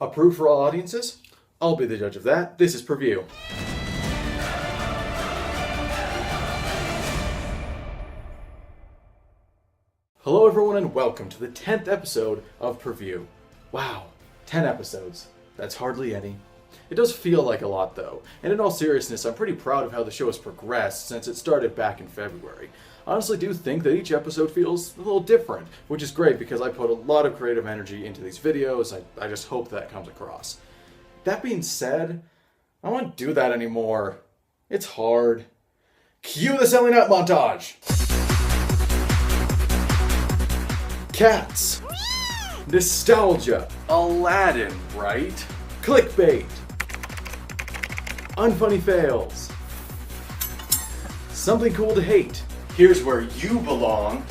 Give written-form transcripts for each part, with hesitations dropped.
Approved for all audiences? I'll be the judge of that. This is Preview. Hello everyone and welcome to the 10th episode of Preview. Wow, 10 episodes. That's hardly any. It does feel like a lot though, and in all seriousness, I'm pretty proud of how the show has progressed since it started back in February. I honestly do think that each episode feels a little different, which is great because I put a lot of creative energy into these videos. I just hope that comes across. That being said, I don't want to do that anymore. It's hard. Cue the selling out montage! Cats. Nostalgia. Aladdin, right? Clickbait. Unfunny fails. Something cool to hate. Here's where you belong.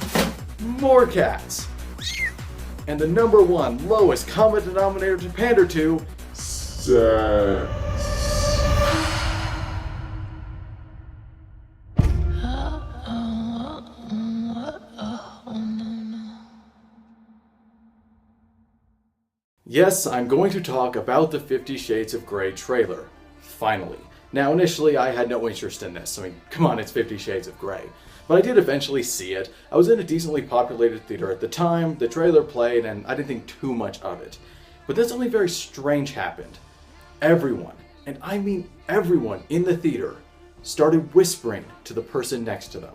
More cats. And the number one lowest common denominator to pander to, sex. Yes, I'm going to talk about the 50 Shades of Grey trailer. Finally. Now, initially, I had no interest in this. I mean, come on, it's 50 Shades of Grey. But I did eventually see it. I was in a decently populated theater at the time, the trailer played, and I didn't think too much of it. But then something very strange happened. Everyone, and I mean everyone in the theater, started whispering to the person next to them.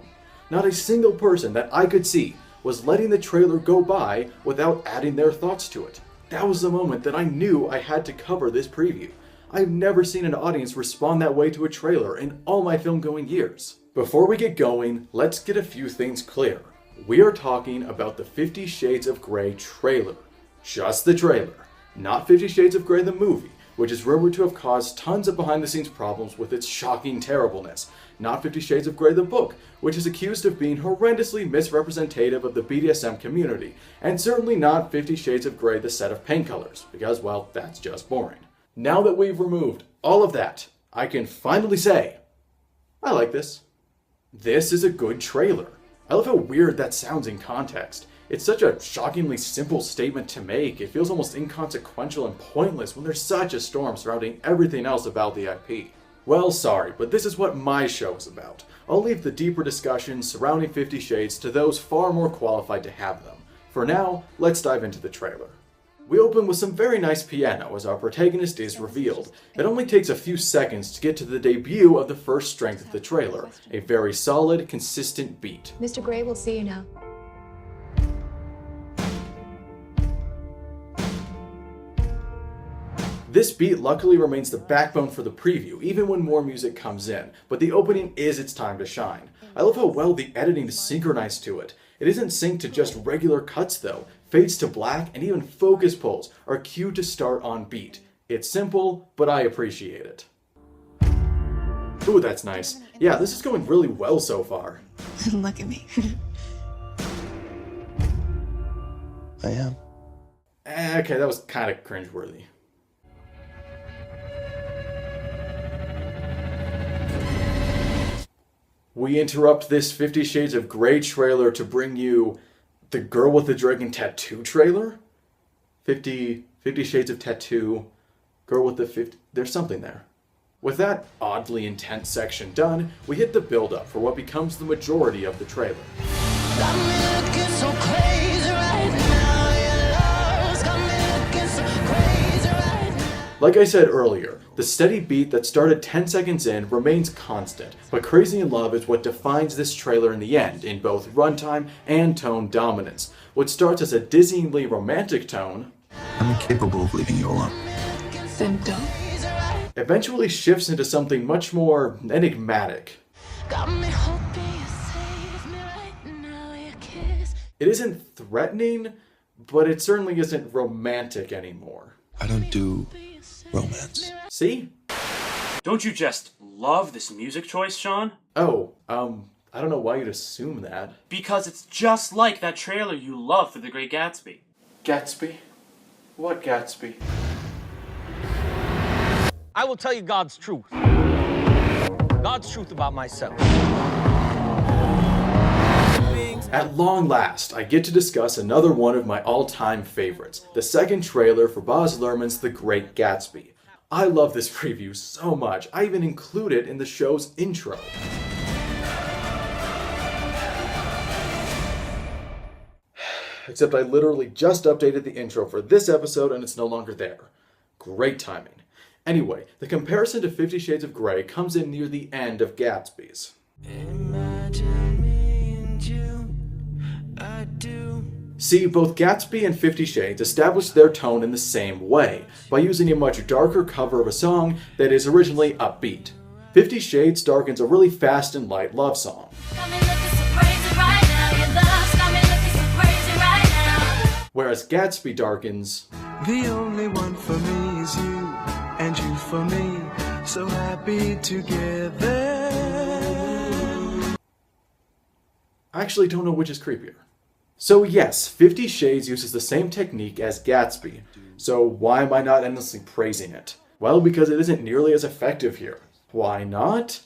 Not a single person that I could see was letting the trailer go by without adding their thoughts to it. That was the moment that I knew I had to cover this preview. I've never seen an audience respond that way to a trailer in all my film-going years. Before we get going, let's get a few things clear. We are talking about the 50 Shades of Grey trailer. Just the trailer. Not 50 Shades of Grey the movie, which is rumored to have caused tons of behind-the-scenes problems with its shocking terribleness. Not 50 Shades of Grey the book, which is accused of being horrendously misrepresentative of the BDSM community. And certainly not 50 Shades of Grey the set of paint colors, because, well, that's just boring. Now that we've removed all of that, I can finally say, I like this. This is a good trailer. I love how weird that sounds in context. It's such a shockingly simple statement to make. It feels almost inconsequential and pointless when there's such a storm surrounding everything else about the IP. Well, sorry, but this is what my show is about. I'll leave the deeper discussions surrounding 50 Shades to those far more qualified to have them. For now, let's dive into the trailer. We open with some very nice piano as our protagonist is revealed. It only takes a few seconds to get to the debut of the first strength of the trailer, a very solid, consistent beat. Mr. Gray will see you now. This beat luckily remains the backbone for the preview, even when more music comes in, but the opening is its time to shine. I love how well the editing is synchronized to it. It isn't synced to just regular cuts though. Fades to black and even focus pulls are cued to start on beat. It's simple, but I appreciate it. Ooh, that's nice. Yeah, this is going really well so far. Look at me. I am. Okay, that was kind of cringeworthy. We interrupt this 50 Shades of Grey trailer to bring you the Girl with the Dragon Tattoo trailer? 50 Shades of Tattoo, Girl with the 50... There's something there. With that oddly intense section done, we hit the build-up for what becomes the majority of the trailer. Like I said earlier, the steady beat that started 10 seconds in remains constant, but Crazy in Love is what defines this trailer in the end, in both runtime and tone dominance. What starts as a dizzyingly romantic tone, I'm incapable of leaving you alone. Then don't. eventually shifts into something much more enigmatic. It isn't threatening, but it certainly isn't romantic anymore. I don't do romance. See? Don't you just love this music choice, Sean? Oh, I don't know why you'd assume that. Because it's just like that trailer you love for The Great Gatsby. Gatsby? What Gatsby? I will tell you God's truth. God's truth about myself. At long last, I get to discuss another one of my all-time favorites, the second trailer for Baz Luhrmann's The Great Gatsby. I love this preview so much, I even include it in the show's intro. Except I literally just updated the intro for this episode and it's no longer there. Great timing. Anyway, the comparison to 50 Shades of Grey comes in near the end of Gatsby's. See, both Gatsby and 50 Shades established their tone in the same way, by using a much darker cover of a song that is originally upbeat. 50 Shades darkens a really fast and light love song. Whereas Gatsby darkens... The only one for me is you, and you for me, so happy together. I actually don't know which is creepier. So yes, 50 Shades uses the same technique as Gatsby, so why am I not endlessly praising it? Well, because it isn't nearly as effective here. Why not?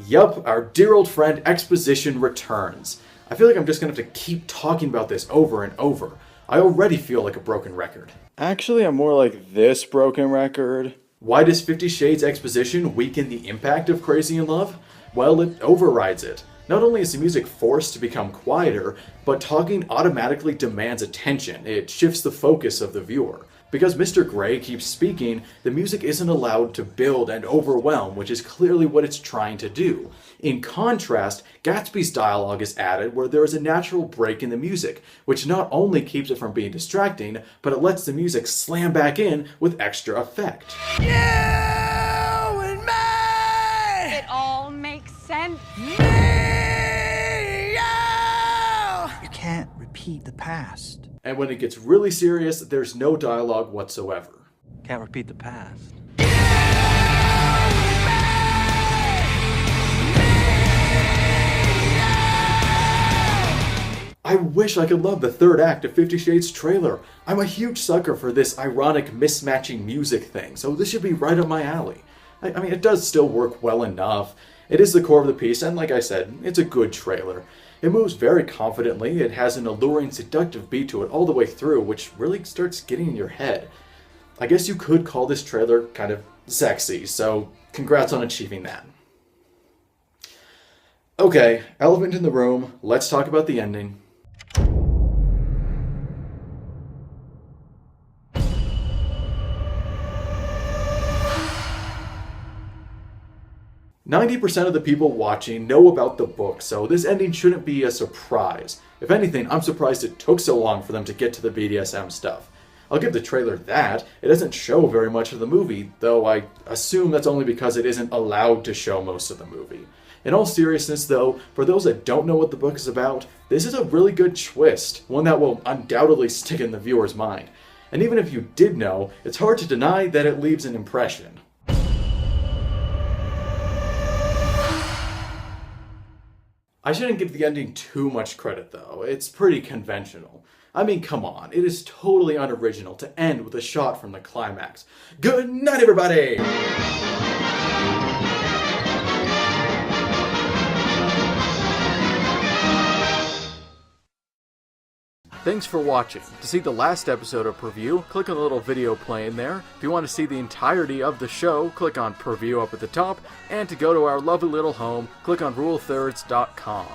Yup, our dear old friend exposition returns. I feel like I'm just gonna have to keep talking about this over and over. I already feel like a broken record. Actually, I'm more like this broken record. Why does 50 Shades exposition weaken the impact of Crazy in Love? Well, it overrides it. Not only is the music forced to become quieter, but talking automatically demands attention. It shifts the focus of the viewer. Because Mr. Grey keeps speaking, the music isn't allowed to build and overwhelm, which is clearly what it's trying to do. In contrast, Gatsby's dialogue is added where there is a natural break in the music, which not only keeps it from being distracting, but it lets the music slam back in with extra effect. You and me! It all makes sense. Me! You can't repeat the past. And when it gets really serious, there's no dialogue whatsoever. Can't repeat the past. I wish I could love the third act of 50 Shades trailer. I'm a huge sucker for this ironic mismatching music thing, so this should be right up my alley. I mean, it does still work well enough. It is the core of the piece, and like I said, it's a good trailer. It moves very confidently, it has an alluring, seductive beat to it all the way through, which really starts getting in your head. I guess you could call this trailer kind of sexy, so congrats on achieving that. Okay, elephant in the room, let's talk about the ending. 90% of the people watching know about the book, so this ending shouldn't be a surprise. If anything, I'm surprised it took so long for them to get to the BDSM stuff. I'll give the trailer that. It doesn't show very much of the movie, though I assume that's only because it isn't allowed to show most of the movie. In all seriousness though, for those that don't know what the book is about, this is a really good twist, one that will undoubtedly stick in the viewer's mind. And even if you did know, it's hard to deny that it leaves an impression. I shouldn't give the ending too much credit though, it's pretty conventional. I mean, come on, it is totally unoriginal to end with a shot from the climax. Good night, everybody! Thanks for watching. To see the last episode of Preview, click on the little video playing there. If you want to see the entirety of the show, click on Preview up at the top. And to go to our lovely little home, click on rulethirds.com.